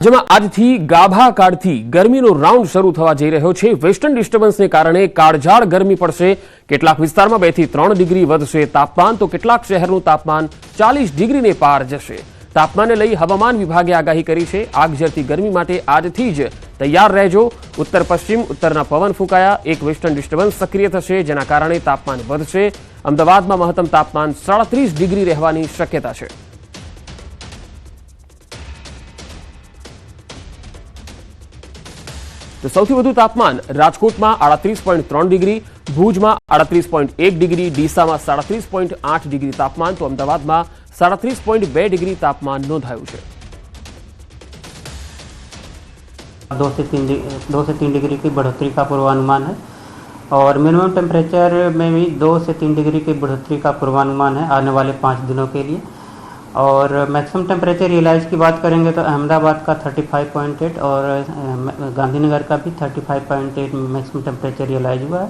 જેમાં આજથી ગાભા કાળથી ગરમીનો રાઉન્ડ શરૂ થવા જઈ રહ્યો છે। વેસ્ટર્ન ડિસ્ટર્બન્સને કારણે કાળઝાળ ગરમી પડશે। કેટલાક વિસ્તારમાં 2 થી 3 ડિગ્રી વધશે તાપમાન, તો કેટલાક શહેરનું તાપમાન 40 ડિગ્રીને પાર જશે। તાપમાનને લઈ હવામાન વિભાગે આગાહી કરી છે। આગ ઝરતી ગરમી માટે આજથી જ તૈયાર રહેજો। ઉત્તર પશ્ચિમ ઉત્તરના પવન ફૂંકાયા, એક વેસ્ટર્ન ડિસ્ટર્બન્સ સક્રિય થશે, જેના કારણે તાપમાન વધશે। અમદાવાદમાં મહત્તમ તાપમાન 37 ડિગ્રી રહેવાની શક્યતા છે। તો સૌથી વધુ તાપમાન રાજકોટમાં 38.3 ડિગ્રી, ભુજમાં 38.1 ડિગ્રી, ડીસામાં 37.8 ડિગ્રી તાપમાન, તો અમદાવાદમાં 37.2 ડિગ્રી તાપમાન નોંધાયું છે। 2 से 3 डिग्री की बढ़ोतरी का पूर्वानुमान है और मिनिमम टेम्परेचर में भी 2 से 3 डिग्री की बढ़ोतरी का पूर्वानुमान है आने वाले 5 दिनों के लिए। और मैक्सिमम टेम्परेचर रियलाइज की बात करेंगे तो अहमदाबाद का 35.8 और गांधीनगर का भी 35.8 मैक्सिमम टेम्परेचर रियलाइज हुआ है।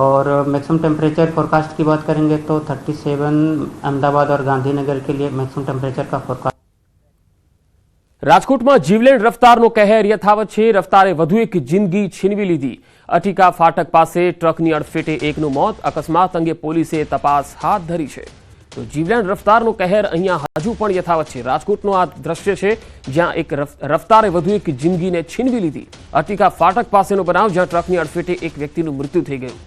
और मैक्सिमम टेम्परेचर फोरकास्ट की बात करेंगे तो 37 अहमदाबाद और गांधीनगर के लिए मैक्सिमम टेम्परेचर का फोरकास्ट। રાજકોટમાં જીવલેણ રફતારનો કહેર યથાવત છે। રફતારે વધુ એક જિંદગી છીનવી લીધી। અટીકા ફાટક પાસે ટ્રકની અડફેટે એકનું મોત। અકસ્માત અંગે પોલીસે તપાસ હાથ ધરી છે। તો જીવલેણ રફતારનો કહેર અહીંયા હજુ પણ યથાવત છે। રાજકોટનું આ દ્રશ્ય છે, જ્યાં એક રફતારે વધુ એક જિંદગીને છીનવી લીધી। અટીકા ફાટક પાસેનો બનાવ, જ્યાં ટ્રકની અડફેટે એક વ્યક્તિનું મૃત્યુ થઈ ગયું।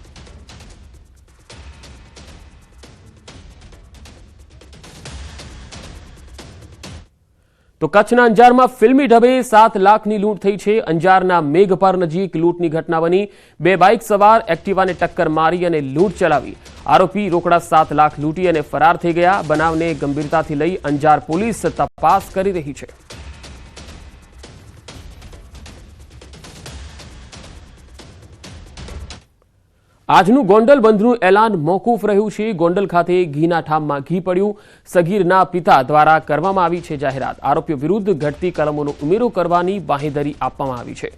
તો કચ્છના અંજારમાં ફિલ્મી ઢબે 7 લાખની લૂંટ થઈ છે। અંજારના મેઘપર નજીક લૂંટની ઘટના બની। 2 બાઇક સવાર એક્ટિવાને ટક્કર મારી અને લૂંટ ચલાવી। આરોપી રોકડા 7 લાખ લૂંટી અને ફરાર થઈ ગયા। બનાવને ગંભીરતાથી લઈ અંજાર પોલીસ તપાસ કરી રહી છે। આજનું ગોંડલ બંધનું એલાન મોકૂફ રહ્યું છે। ગોંડલ ખાતે ઘીના ઠામમાં ઘી પડ્યું। સગીરના પિતા દ્વારા કરવામાં આવી છે જાહેરાત। આરોપીઓ વિરુદ્ધ ઘટતી કલમોનો ઉમેરો કરવાની બાંહેધરી આપવામાં આવી છે।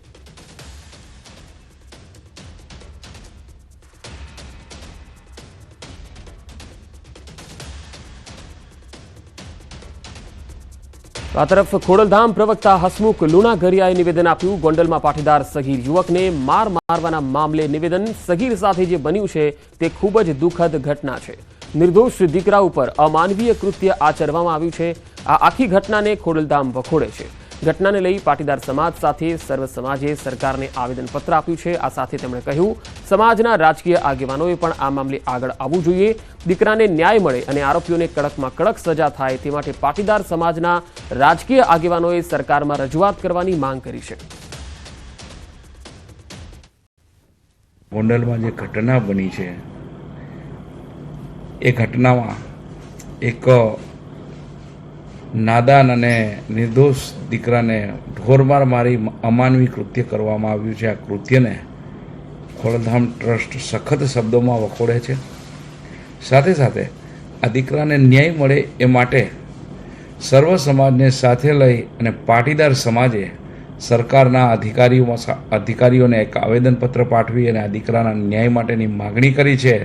આ તરફ ખોડલધામ પ્રવક્તા હસમુખ લુણાગરિયાએ નિવેદન આપ્યું। ગોંડલમાં પાટીદાર સગીર યુવકને મારવાના મામલે નિવેદન। સગીર સાથે જે બન્યું છે તે ખૂબ જ દુઃખદ ઘટના છે। નિર્દોષ દીકરા ઉપર અમાનવીય કૃત્ય આચરવામાં આવ્યું છે। આ આખી ઘટનાને ખોડલધામ વખોડે છે। ઘટનાને લઈ પાટીદાર સમાજ સાથે સર્વ સમાજે સરકારને આવેદનપત્ર આપ્યું છે। આ સાથે તેમણે કહ્યું, સમાજના રાજકીય આગેવાનોએ પણ આ મામલે આગળ આવવું જોઈએ। દીકરાને ન્યાય મળે અને આરોપીઓને કડકમાં કડક સજા થાય તે માટે પાટીદાર સમાજના રાજકીય આગેવાનોએ સરકારમાં રજૂઆત કરવાની માંગ કરી છે। ગોંડલમાં જે ઘટના બની છે એ ઘટનામાં એક નાદાન અને નિર્દોષ દીકરાને ઢોરમાર મારી અમાનવી કૃત્ય કરવામાં આવ્યું છે। આ કૃત્યને ખોડલધામ ટ્રસ્ટ સખત શબ્દોમાં વખોડે છે। સાથે સાથે આ દીકરાને ન્યાય મળે એ માટે સર્વ સમાજને સાથે લઈ અને પાટીદાર સમાજે સરકારના અધિકારીઓને એક આવેદનપત્ર પાઠવી અને આ દીકરાના ન્યાય માટેની માગણી કરી છે।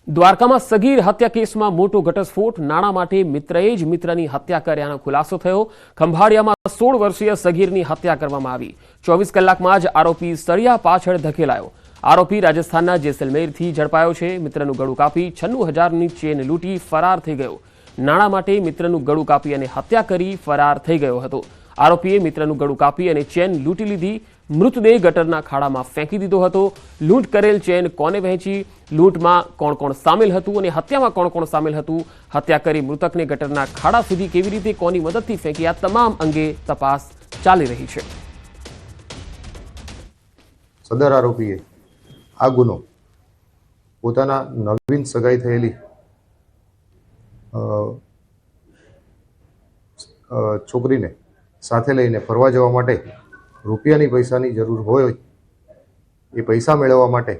દ્વારકામાં સગીર હત્યા કેસમાં મોટો ઘટસ્ફોટ। નાણાં માટે મિત્રએ જ મિત્રની હત્યા કર્યાનો ખુલાસો થયો। ખંભાળિયામાં 16 વર્ષીય સગીરની હત્યા કરવામાં આવી। 24 કલાકમાં જ આરોપી સળિયા પાછળ ધકેલાયો। આરોપી રાજસ્થાનના જેસલમેરથી ઝડપાયો છે। મિત્રનું ગળું કાપી 96,000ની ચેન લૂંટી ફરાર થઈ ગયો। નાણાં માટે મિત્રનું ગળું કાપી અને હત્યા કરી ફરાર થઈ ગયો હતો। આરોપીએ મિત્રનું ગળું કાપી અને ચેન લૂંટી લીધી। મૃતદેહ ગટરના ખાડામાં ફેંકી દીધો હતો। લૂંટ કરેલ ચેન કોને વહેંચી, લૂંટમાં કોણ કોણ સામેલ હતું અને હત્યામાં કોણ કોણ સામેલ હતું, હત્યા કરી મૃતકને ગટરના ખાડા સુધી કેવી રીતે કોની મદદથી ફેંકી, આ તમામ અંગે તપાસ ચાલી રહી છે। સદર આરોપીએ આ ગુનો પોતાના નવીન સગાઈ થયેલી છોકરીને સાથે લઈને ફરવા જવા માટે રૂપિયાની પૈસાની જરૂર હોય, એ પૈસા મેળવવા માટે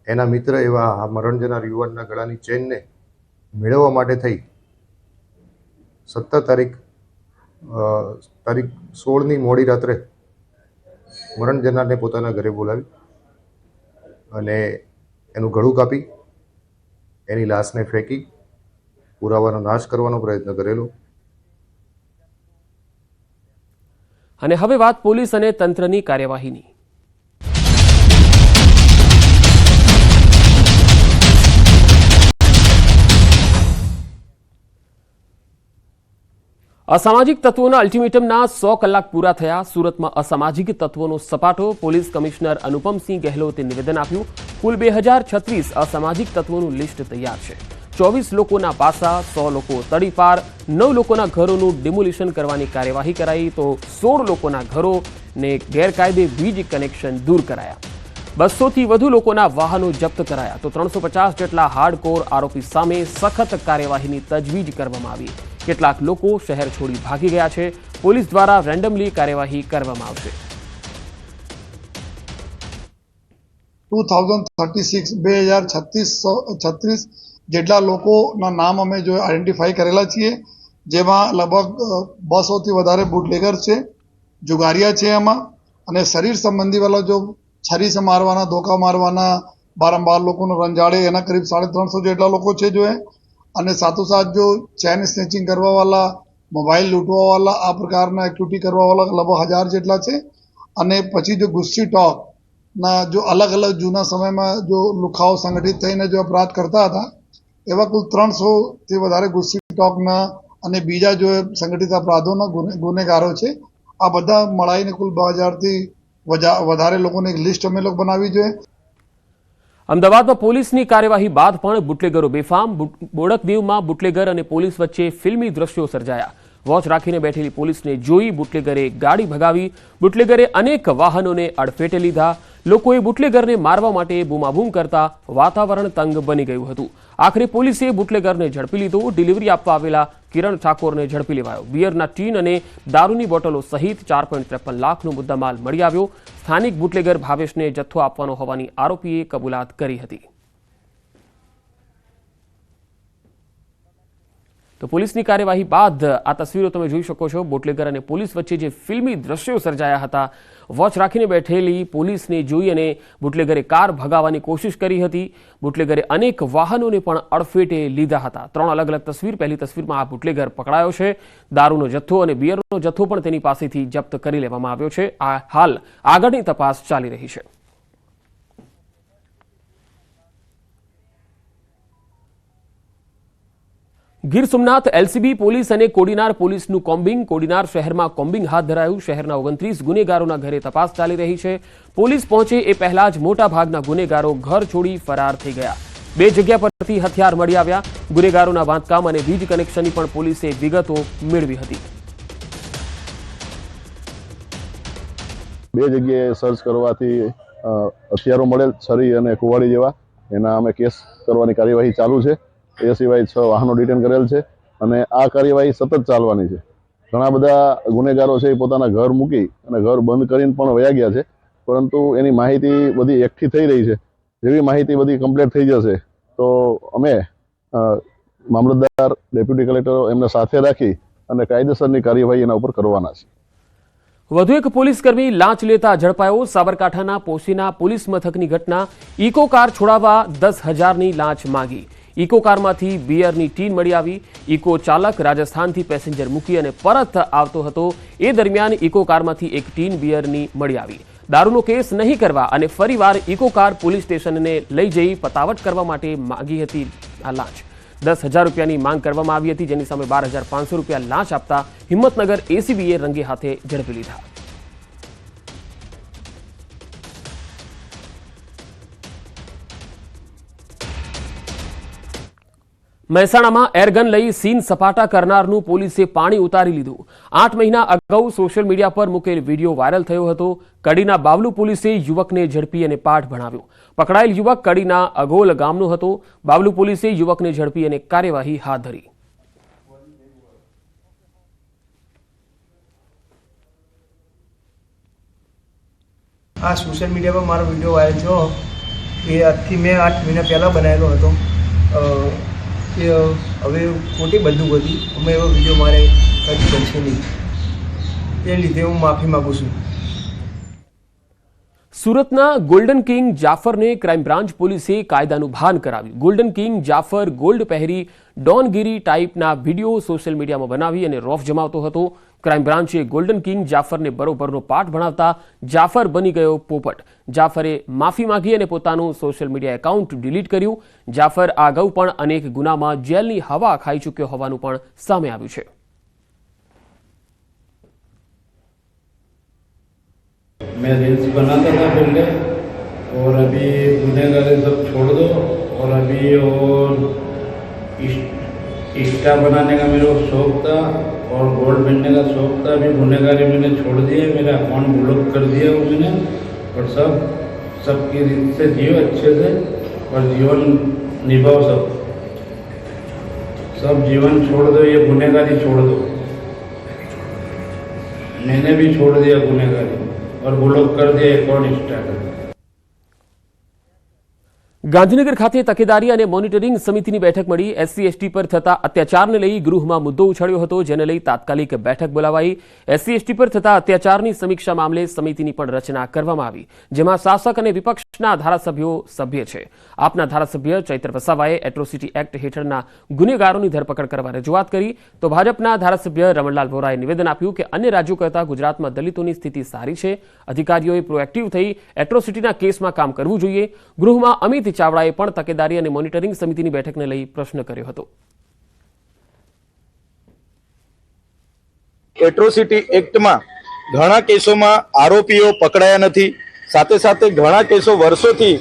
એના મિત્ર એવા આ મરણ જનાર યુવાનના ગળાની ચેનને મેળવવા માટે થઈ 17 તારીખ 16ની મોડી રાત્રે મરણ જનારને પોતાના ઘરે બોલાવી અને એનું ગળું કાપી એની લાશને ફેંકી પુરાવાનો નાશ કરવાનો પ્રયત્ન કરેલો। અને હવે વાત પોલીસ અને તંત્રની કાર્યવાહીની. અસામાજિક તત્વોના અલ્ટિમેટમના 100 કલાક પૂરા થયા. સુરતમાં અસામાજિક તત્વોનો સપાટો. પોલીસ કમિશનર અનુપમસિંહ ગહેલોતે નિવેદન આપ્યું. કુલ 2036 અસામાજિક તત્વોનું લિસ્ટ તૈયાર છે. 24 લોકોના પાસા, 100 લોકો તડીપાર, 9 લોકોના ઘરોનું ડિમોલિશન કરવાની કાર્યવાહી કરાઈ તો 16 લોકોના ઘરોને ગેરકાયદે વીજ કનેક્શન દૂર કરાયા. 200થી વધુ લોકોના વાહનો જપ્ત કરાયા તો 350 જેટલા હાર્ડકોર આરોપી સામે સખત કાર્યવાહીની તજવીજ કરવામાં આવી. કેટલાક લોકો શહેર છોડી ભાગી ગયા છે. પોલીસ દ્વારા રેન્ડમલી કાર્યવાહી કરવામાં આવશે. 2036 જેટલા લોકોના નામ અમે જો આઈડેન્ટિફાઈ કરેલા છીએ, જેમાં લગભગ 200થી વધારે બુટલેગર છે, જુગારિયા છે એમાં, અને શરીર સંબંધી વાળા જો છરી સે મારવાના, ધોકા મારવાના, બારંબાર લોકોને રંજાડે, એના કરીબ 350 જેટલા લોકો છે જો અને સાથોસાથ જો ચેન સ્નેચિંગ કરવા વાળા, મોબાઈલ લૂંટવા વાળા, આ પ્રકારના એક્ટિવિટી કરવા વાળા લગભગ 1000 જેટલા છે. અને પછી જો ગુસ્સી ટોક ના જો અલગ અલગ જૂના સમયમાં જો લુખાઓ સંગઠિત થઈને જો અપરાધ કરતા હતા, એવા કુલ 300થી વધારે ગુસ્સી ટોકના અને બીજા જો સંગઠિત અપરાધોના ગુનેગારો છે. આ બધા મળાઈને કુલ 2000થી વધારે લોકોની એક લિસ્ટ અમે લોકો બનાવી જોઈએ. અમદાવાદમાં પોલીસની કાર્યવાહી બાદ પણ બુટલેગરો બેફામ. બોડકદેવમાં બુટલેગર અને પોલીસ વચ્ચે ફિલ્મી દ્રશ્યો સર્જાયા. વોચ રાખીને બેઠેલી પોલીસને જોઈ બુટલેગરે ગાડી ભગાવી. બુટલેગરે અનેક વાહનોને અડફેટે લીધા. લોકોએ બુટલેગરને મારવા માટે બૂમાબૂમ કરતા વાતાવરણ તંગ બની ગયું હતું. આખરે પોલીસે બુટલેગરને ઝડપી લીધો. ડિલિવરી આપવા આવેલા કિરણ ઠાકોરને ઝડપી લેવાયો. બિયરના ટીન અને દારૂની બોટલો સહિત 4.53 લાખનો મુદ્દામાલ મળી આવ્યો. સ્થાનિક બુટલેગર ભાવેશને જથ્થો આપવાનો હોવાની આરોપીએ કબૂલાત કરી હતી. તો પોલીસની કાર્યવાહી બાદ આ તસવીરો તમે જોઈ શકો છો. બુટલેગર અને પોલીસ વચ્ચે જે ફિલ્મી દ્રશ્યો સર્જાયા હતા. વોચ રાખીને બેઠેલી પોલીસને જોઈ અને બુટલેગરે કાર ભગાવવાની કોશિશ કરી હતી. બુટલેગરે અનેક વાહનોને પણ અડફેટે લીધા હતા. 3 અલગ અલગ તસવીર. પહેલી તસવીરમાં આ બુટલેગર પકડાયો છે. દારૂનો જથ્થો અને બિયરનો જથ્થો પણ તેની પાસેથી જપ્ત કરી લેવામાં આવ્યો છે. આ હાલ આગળની તપાસ ચાલી રહી છે. ગીર સોમનાથ એલસીબી પોલીસ અને કોડીનાર પોલીસનું કોમ્બિંગ. કોડીનાર શહેરમાં કોમ્બિંગ હાથ ધરાયું. શહેરના 29 ગુનેગારોના ઘરે તપાસ ચાલી રહી છે. પોલીસ પહોંચે એ પહેલા જ મોટા ભાગના ગુનેગારો ઘર છોડી ફરાર થઈ ગયા. 2 જગ્યા પરથી હથિયાર મળી આવ્યા. ગુનેગારોના બાંધકામ અને વીજ કનેક્શનની પણ પોલીસે વિગતો મેળવી હતી. 2 જગ્યાએ સર્ચ કરવાથી હથિયારો મળેલ, છરી અને કુવાડી જેવા. એના અમે કેસ કરવાની કાર્યવાહી ચાલુ છે. એ સિવાય 6 વાહનો ડિટેન કરેલ છે અને આ કાર્યવાહી સતત ચાલવાની છે. ઘણા બધા ગુનેગારો છે એ પોતાના ઘર મૂકી અને ઘર બંધ કરીને પણ વયા ગયા છે, પરંતુ એની માહિતી બધી એકઠી થઈ રહી છે. જેવી માહિતી બધી કમ્પ્લીટ થઈ જશે તો અમે મામલતદાર, ડેપ્યુટી કલેક્ટરો એમને સાથે રાખી અને કાયદેસરની કાર્યવાહી એના ઉપર કરવાના છે. વધુ એક પોલીસકર્મી લાંચ લેતા ઝડપાયો. સાબરકાંઠાના પોશીના પોલીસ મથકની ઘટના. ઇકો કાર છોડાવવા 10,000ની લાંચ માંગી. ઇકો કારમાંથી બિયરની ટીન મળી આવી. ઇકો ચાલક રાજસ્થાનથી પેસેન્જર મૂકી અને પરત આવતો હતો. એ દરમિયાન ઇકો કારમાંથી એક ટીન બિયરની મળી આવી. દારૂનો કેસ નહીં કરવા અને ફરીવાર ઇકો કાર પોલીસ સ્ટેશનને લઈ જઈ પતાવટ કરવા માટે માંગી હતી આ લાંચ. 10,000 રૂપિયાની માંગ કરવામાં આવી હતી, જેની સામે 12,500 રૂપિયા લાંચ આપતા હિંમતનગર એસીબીએ રંગે હાથે ઝડપી લીધા. મહેસાણામાં એરગન લઈ સીન સપાટા કરનારનું પોલીસે પાણી ઉતારી લીધું. 8 મહિના અગાઉ સોશિયલ મીડિયા પર મૂકેલ વિડીયો વાયરલ થયો હતો. કડીના બાવલુ પોલીસે યુવકને ઝડપી અને પાઠ ભણાવ્યો. પકડાયેલ યુવક કડીના અગોલ ગામનો હતો. બાવલુ પોલીસે યુવકને ઝડપી અને કાર્યવાહી હાથ ધરી. આ સોશિયલ મીડિયા પર મારો વિડીયો વાયરલ થયો એ આજથી મેં 8 મહિના પહેલાં બનાવેલો હતો. કે હવે ખોટી બધું હતી, અમે એવો વિડીયો મારે કદી બનશે નહીં. એ લીધે હું માફી માગું છું. સુરતના ગોલ્ડન કિંગ જાફરને ક્રાઇમ બ્રાન્ચ પોલીસે કાયદાનું ભાન કરાવ્યું. ગોલ્ડન કિંગ જાફર ગોલ્ડ પહેરી ડોનગીરી ટાઈપના વિડીયો સોશિયલ મીડિયામાં બનાવી અને રોફ જમાવતો હતો. ક્રાઇમ બ્રાન્ચે ગોલ્ડન કિંગ જાફરને બરોબરનો પાઠ ભણાવતા જાફર બની ગયો પોપટ. જાફરે માફી માંગી અને પોતાનું સોશિયલ મીડિયા એકાઉન્ટ ડિલીટ કર્યું. જાફર આ અગાઉ પણ અનેક ગુનામાં જેલની હવા ખાઈ ચૂક્યો હોવાનું પણ સામે આવ્યું છે. मैं रील्स बनाता था पहले और अभी गुनहगारी सब छोड़ दो और अभी और इंस्टा बनाने का मेरे को शौक था और गोल्ड बनने का शौक था. अभी गुनहगारी मैंने छोड़ दिया, मेरा अकाउंट ब्लॉक कर दिया वो मैंने. और सबकी रीत से जियो अच्छे से और जीवन निभाओ. सब जीवन छोड़ दो, ये गुनहगारी छोड़ दो. मैंने भी छोड़ दिया गुनहगारी और ब्लॉक कर दिया अकाउंट इंस्टा का. ગાંધીનગર ખાતે તકેદારી અને મોનિટરિંગ સમિતિની બેઠક મળી. એસસી એસટી પર થતા અત્યાચારને લઈ ગૃહમાં મુદ્દો ઉછળ્યો હતો, જેને લઈ તાત્કાલિક બેઠક બોલાવાઈ. એસસી એસટી પર થતા અત્યાચારની સમીક્ષા મામલે સમિતિની પણ રચના કરવામાં આવી, જેમાં શાસક અને વિપક્ષના ધારાસભ્યો સભ્ય છે. આપના ધારાસભ્ય ચૈત્ર વસાવાએ એટ્રોસિટી એક્ટ હેઠળના ગુનેગારોની ધરપકડ કરવા રજૂઆત કરી, તો ભાજપના ધારાસભ્ય રમણલાલ વોરાએ નિવેદન આપ્યું કે અન્ય રાજ્યો કરતાં ગુજરાતમાં દલિતોની સ્થિતિ સારી છે. અધિકારીઓએ પ્રોએક્ટિવ થઈ એટ્રોસિટીના કેસમાં કામ કરવું જોઈએ. ગૃહમાં અમિત ચાવડાએ પણ તકેદારી અને મોનિટરિંગ સમિતિની બેઠકને લઈ પ્રશ્ન કર્યો હતો. એટ્રોસિટી એક્ટમાં ઘણા કેસોમાં આરોપીઓ પકડાયા નથી. સાથે સાથે ઘણા કેસો વર્ષોથી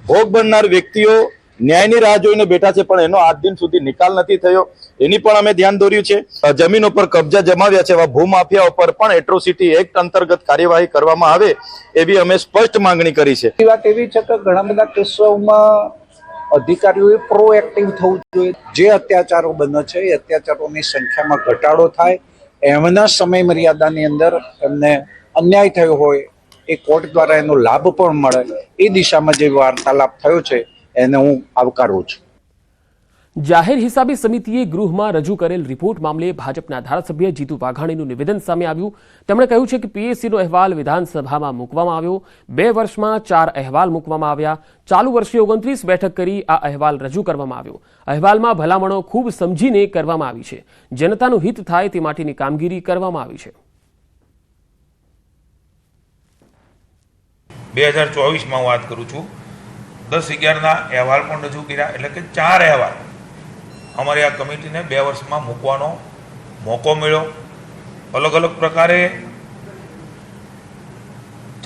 ભોગ બનનાર વ્યક્તિઓ ન્યાયની રાહ જોઈને બેઠા છે, પણ એનો આજ દિન સુધી નિકાલ નથી થયો. એની પણ અમે ધ્યાન દોર્યું છે. જમીનો પર કબજા જમાવ્યા છે એવા ભૂમાફિયાઓ પર પણ એટ્રોસિટી એક્ટ અંતર્ગત કાર્યવાહી કરવામાં આવે એવી અમે સ્પષ્ટ માંગણી કરી છે. વાત એવી છે કે ઘણા બધા કેસોમાં અધિકારીઓએ પ્રોએક્ટિવ થવું જોઈએ. જે અત્યાચારો બને છે એ અત્યાચારોની સંખ્યામાં ઘટાડો થાય, એમના સમય મર્યાદાની અંદર એમને અન્યાય થયો હોય એ કોર્ટ દ્વારા એનો લાભ પણ મળે, એ દિશામાં જે વાર્તાલાપ થયો છે એને હું આવકારું છું. જાહેર હિસાબી સમિતિએ ગૃહમાં રજૂ કરેલ રિપોર્ટ મામલે ભાજપના ધારાસભ્ય જીતુ વાઘાણીનું નિવેદન સામે આવ્યું. તેમણે કહ્યું છે કે પીએસસીનો અહેવાલ વિધાનસભામાં મૂકવામાં આવ્યો. 2 વર્ષમાં 4 અહેવાલ મૂકવામાં આવ્યા. ચાલુ વર્ષે 29 બેઠક કરી આ અહેવાલ રજૂ કરવામાં આવ્યો. અહેવાલમાં ભલામણો ખૂબ સમજીને કરવામાં આવી છે. જનતાનું હિત થાય તે માટેની કામગીરી કરવામાં આવી છે. 2024માં વાત કરું છું, 10/11ના અહેવાલ પણ રજૂ કર્યા, એટલે કે 4 અહેવાલ અમારી આ કમિટીને 2 વર્ષમાં મૂકવાનો મોકો મળ્યો. અલગ અલગ પ્રકારે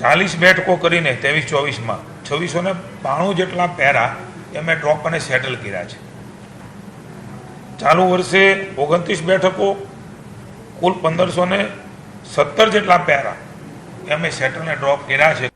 40 બેઠકો કરીને 23-24માં 2692 જેટલા પેરા અમે ડ્રોપ અને સેટલ કર્યા છે. ચાલુ વર્ષે 29 બેઠકો, કુલ 1517 જેટલા પેરા અમે સેટલ અને ડ્રોપ કર્યા છે.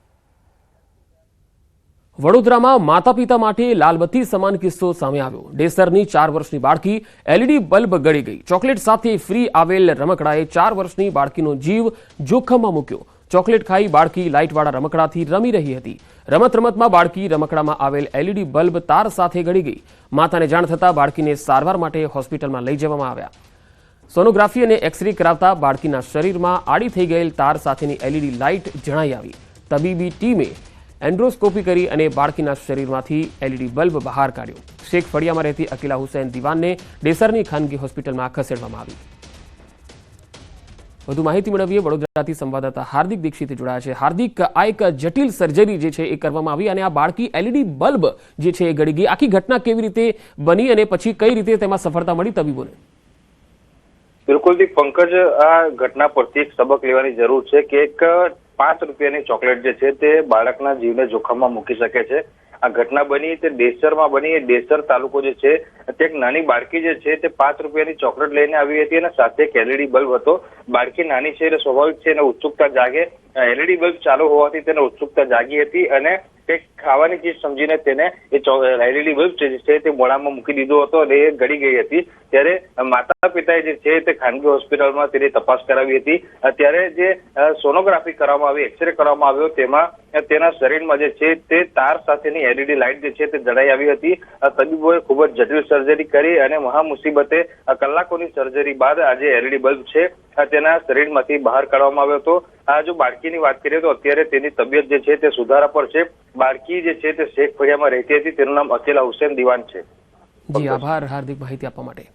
વડોદરામાં માતા પિતા માટે લાલબત્તી સમાન કિસ્સો સામે આવ્યો. ડેસરની 4 વર્ષની બાળકી એલઈડી બલ્બ ગળી ગઈ. ચોકલેટ સાથે ફ્રી આવેલ રમકડાએ 4 વર્ષની બાળકીનો જીવ જોખમમાં મૂક્યો. ચોકલેટ ખાઈ બાળકી લાઇટવાળા રમકડાથી રમી રહી હતી. રમતમાં બાળકી રમકડામાં આવેલ એલઈડી બલ્બ તાર સાથે ગળી ગઈ. માતાને જાણ થતાં બાળકીને સારવાર માટે હોસ્પિટલમાં લઈ જવામાં આવ્યા. સોનોગ્રાફી અને એક્સરે કરાવતા બાળકીના શરીરમાં આડી થઈ ગયેલ તાર સાથેની એલઈડી લાઇટ જણાઈ આવી. તબીબી ટીમે એન્ડ્રોસ્કોપી કરી અને બાળકીના શરીરમાંથી એલઈડી બલ્બ બહાર કાઢ્યો. શેખ ફળિયામાં રહેતી અકીલા હુસૈન દિવાનને ડેસરની ખાનગી હોસ્પિટલમાં ખસેડવામાં આવી. વધુ માહિતી મેળવીએ. વડોદરાથી સંવાદદાતા હાર્દિક દીક્ષિત જોડાયા છે. હાર્દિક, આ એક જટિલ સર્જરી જે છે એ કરવામાં આવી અને આ બાળકી એલઈડી બલ્બ જે છે એ ગળી ગઈ. આખી ઘટના કેવી રીતે બની અને પછી કઈ રીતે તેમાં સફળતા મળી તબીબોને? બિલકુલ પંકજ, આ ઘટના પરથી એક સબક લેવાની જરૂર છે કે એક 5 રૂપિયાની ચોકલેટ જે છે તે બાળકના જીવને જોખમમાં મૂકી શકે છે. આ ઘટના બની તે ડેસરમાં બની. ડેસર તાલુકો જે છે તે એક નાની બાળકી જે છે તે 5 રૂપિયાની ચોકલેટ લઈને આવી હતી અને સાથે એક એલઈડી બલ્બ હતો. બાળકી નાની છે એટલે સ્વાભાવિક છે એને ઉત્સુકતા જાગે. એલઈડી બલ્બ ચાલુ હોવાથી તેને ઉત્સુકતા જાગી હતી અને કંઈક ખાવાની ચીજ સમજીને તેને એ એલઈડી બલ્બ જે છે તે મોઢામાં મૂકી દીધો હતો અને એ ગળી ગઈ હતી. ત્યારે માતા પિતાએ જે છે તે ખાનગી હોસ્પિટલમાં તેની તપાસ કરાવી હતી. ત્યારે જે સોનોગ્રાફી કરવામાં આવી, એક્સરે કરવામાં આવ્યો, તેમાં તેના શરીરમાં જે છે તે તાર સાથેની એલઈડી લાઇટ જે છે તે જડાઈ આવી હતી. તબીબોએ ખૂબ જ જટિલ સર્જરી કરી અને મહા મુસીબતે કલાકોની સર્જરી બાદ આજે એલઈડી બલ્બ છે તેના શરીરમાંથી બહાર કાઢવામાં આવ્યો હતો. આ જો બાળકીની વાત કરીએ તો અત્યારે તેની તબિયત જે છે તે સુધારા પર છે. બાળકી જે છે તે શેખ ફળિયામાં રહેતી હતી. તેનું નામ અકીલા હુસૈન દિવાન છે. જી આભાર હાર્દિક માહિતી આપવા માટે.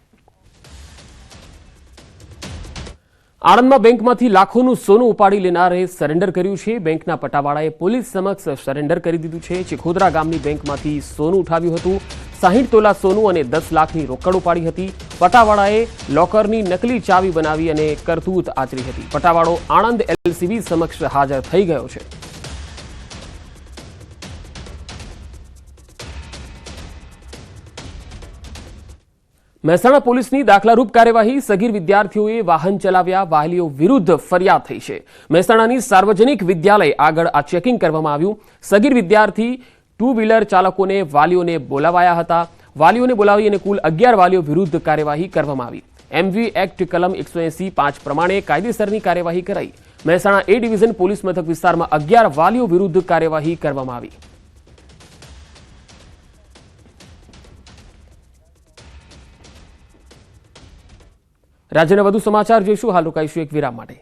આણંદમાં બેંકમાંથી લાખોનું સોનું ઉપાડી લેનારે સરેન્ડર કર્યું છે. બેંકના પટાવાળાએ પોલીસ સમક્ષ સરેન્ડર કરી દીધું છે. ચિખોદરા ગામની બેંકમાંથી સોનું ઉઠાવ્યું હતું. 60 તોલા સોનું અને 10 લાખની રોકડ ઉપાડી હતી. પટાવાળાએ લોકરની નકલી ચાવી બનાવી અને કરતૂત આચરી હતી. પટાવાળો આણંદ એલસીબી સમક્ષ હાજર થઈ ગયો છે. મહેસાણા પોલીસની દાખલારૂપ કાર્યવાહી. સગીર વિદ્યાર્થીઓએ વાહન ચલાવ્યા, વાલીઓ વિરુદ્ધ ફરિયાદ થઈ છે. મહેસાણાની સાર્વજનિક વિદ્યાલય આગળ આ ચેકિંગ કરવામાં આવ્યું. સગીર વિદ્યાર્થી ટુ વ્હીલર ચાલકોને વાલીઓને બોલાવાયા હતા. વાલીઓને બોલાવી અને કુલ 11 વાલીઓ વિરુદ્ધ કાર્યવાહી કરવામાં આવી. એમવી એક્ટ કલમ 180(5) પ્રમાણે કાયદેસરની કાર્યવાહી કરાઈ. મહેસાણા એ ડિવિઝન પોલીસ મથક વિસ્તારમાં 11 વાલીઓ વિરુદ્ધ કાર્યવાહી કરવામાં આવી. રાજ્યના વધુ સમાચાર જોઈશું. હાલ રોકાઈશું એક વિરામ માટે.